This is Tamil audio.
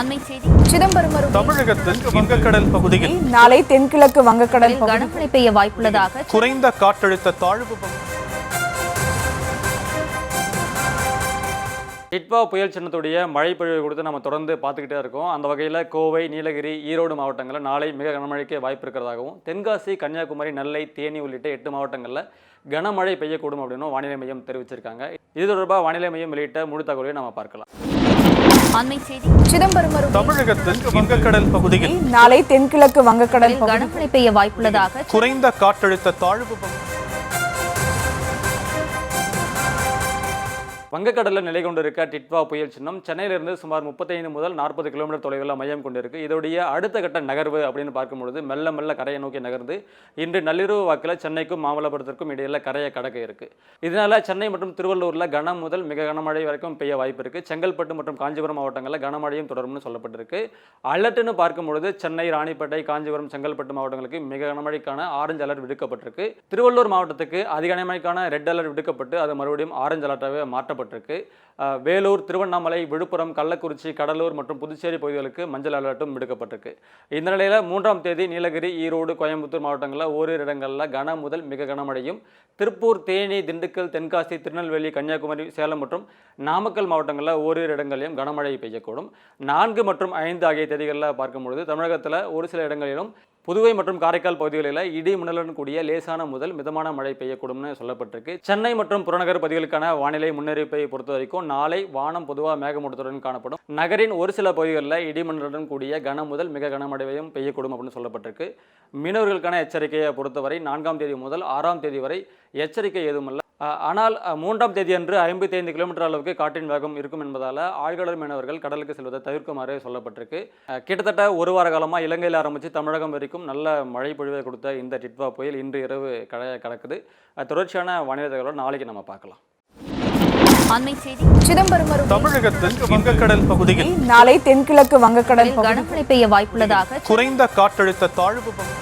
அண்மை செய்தி. சிதம்பரம் தமிழகத்தில் வங்கக்கடல் பகுதியில் நாளை தென்கிழக்கு வங்கக்கடல் கனமழை பெய்ய வாய்ப்புள்ளதாக குறைந்த காற்றழுத்த தாழ்வு பகுதி. டிட்வா புயல் சின்னத்துடைய மழை பொழிவை கொடுத்து நம்ம தொடர்ந்து பார்த்துக்கிட்டே இருக்கோம். அந்த வகையில் கோவை, நீலகிரி, ஈரோடு மாவட்டங்களில் நாளை மிக கனமழைக்கு வாய்ப்பு இருக்கிறதாகவும், தென்காசி, கன்னியாகுமரி, நெல்லை, தேனி உள்ளிட்ட 8 மாவட்டங்களில் கனமழை பெய்யக்கூடும் அப்படின்னு வானிலை மையம் தெரிவிச்சிருக்காங்க. இது தொடர்பாக வானிலை மையம் வெளியிட்ட முழு தகவலையும் நம்ம பார்க்கலாம். அண்மை செய்தி. சிதம்பரம் தமிழகத்தில் வங்கக்கடல் பகுதியில் நாளை தென்கிழக்கு வங்கக்கடல் கனமழை பெய்ய வாய்ப்புள்ளதாக குறைந்த காற்றழுத்த தாழ்வு பகுதி. வங்கக்கடலில் நிலை கொண்டிருக்க டிட்வா புயல் சின்னம் சென்னையிலிருந்து சுமார் 35 முதல் 40 கிலோமீட்டர் தொலைவில் மையம் கொண்டிருக்கு. இதோடைய அடுத்த கட்ட நகர்வு அப்படின்னு பார்க்கும்பொழுது மெல்ல மெல்ல கரையை நோக்கி நகர்ந்து இன்று நள்ளிரவு வாக்கில் சென்னைக்கும் மாமல்லபுரத்திற்கும் இடையில கரையை கடக்க இருக்கு. இதனால சென்னை மற்றும் திருவள்ளூரில் கனம் முதல் மிக கனமழை வரைக்கும் பெய்ய வாய்ப்பு இருக்கு. செங்கல்பட்டு மற்றும் காஞ்சிபுரம் மாவட்டங்களில் கனமழையும் தொடரும்னு சொல்லப்பட்டிருக்கு. அலர்ட்னு பார்க்கும்பொழுது சென்னை, ராணிப்பேட்டை, காஞ்சிபுரம், செங்கல்பட்டு மாவட்டங்களுக்கு மிக கனமழைக்கான ஆரஞ்சு அலர்ட் விடுக்கப்பட்டிருக்கு. திருவள்ளூர் மாவட்டத்துக்கு அதிக கனமழைக்கான ரெட் அலர்ட் விடுக்கப்பட்டு அது மறுபடியும் ஆரஞ்சு அலர்ட்டாகவே மாற்றப்பட்டிருக்கு. வேலூர், திருவண்ணாமலை, விழுப்புரம், கள்ளக்குறிச்சி, கடலூர் மற்றும் புதுச்சேரி பகுதிகளுக்கு மஞ்சள் அலர்ட்டும் விடுக்கப்பட்டிருக்கு. இந்த நிலையில் 3ஆம் தேதி நீலகிரி, ஈரோடு, கோயம்புத்தூர் மாவட்டங்களில் ஓரிரு இடங்களில் கன முதல் மிக கனமழையும், திருப்பூர், தேனி, திண்டுக்கல், தென்காசி, திருநெல்வேலி, கன்னியாகுமரி, சேலம் மற்றும் நாமக்கல் மாவட்டங்களில் ஓரிரு இடங்களிலும் கனமழை பெய்யக்கூடும். 4 மற்றும் 5 ஆகிய தேதிகளில் பார்க்கும்பொழுது தமிழகத்தில் ஒரு சில இடங்களிலும், புதுவை மற்றும் காரைக்கால் பகுதிகளில் இடி மின்னலுடன் கூடிய லேசான முதல் மிதமான மழை பெய்யக்கூடும்னு சொல்லப்பட்டிருக்கு. சென்னை மற்றும் புறநகர் பகுதிகளுக்கான வானிலை முன்னறிவிப்பை பொறுத்த வரைக்கும் நாளை வானம் பொதுவாக மேகமூட்டத்துடன் காணப்படும். நகரின் ஒரு சில பகுதிகளில் இடி மின்னலுடன் கூடிய கன முதல் மிக கனமழையும் பெய்யக்கூடும் அப்படின்னு சொல்லப்பட்டிருக்கு. மீனவர்களுக்கான எச்சரிக்கையை பொறுத்தவரை 4ஆம் தேதி முதல் 6ஆம் தேதி வரை எச்சரிக்கை எதுவுமல்ல. ஆனால் 3ஆம் தேதி அன்று 55 கிலோமீட்டர் அளவுக்கு காற்றின் வேகம் இருக்கும் என்பதால் ஆழ்கடல் மீனவர்கள் கடலுக்கு செல்வதை தவிர்க்குமாறு சொல்லப்பட்டிருக்கு. கிட்டத்தட்ட ஒரு வார காலமாக இலங்கையில் ஆரம்பித்து தமிழகம் வரைக்கும் நல்ல மழை பொழிவை கொடுத்த இந்த டிட்வா புயல் இன்று இரவு கடக்குது. தொடர்ச்சியான வானிலை தகவலை நாளைக்கு நம்ம பார்க்கலாம். அண்மை செய்தி. சிதம்பரம் தமிழகத்தில் வங்கக்கடல் பகுதியில் நாளை தென்கிழக்கு வங்கக்கடல் கனமழை பெய்ய வாய்ப்புள்ளதாக குறைந்த காற்றழுத்த தாழ்வு பகுதி.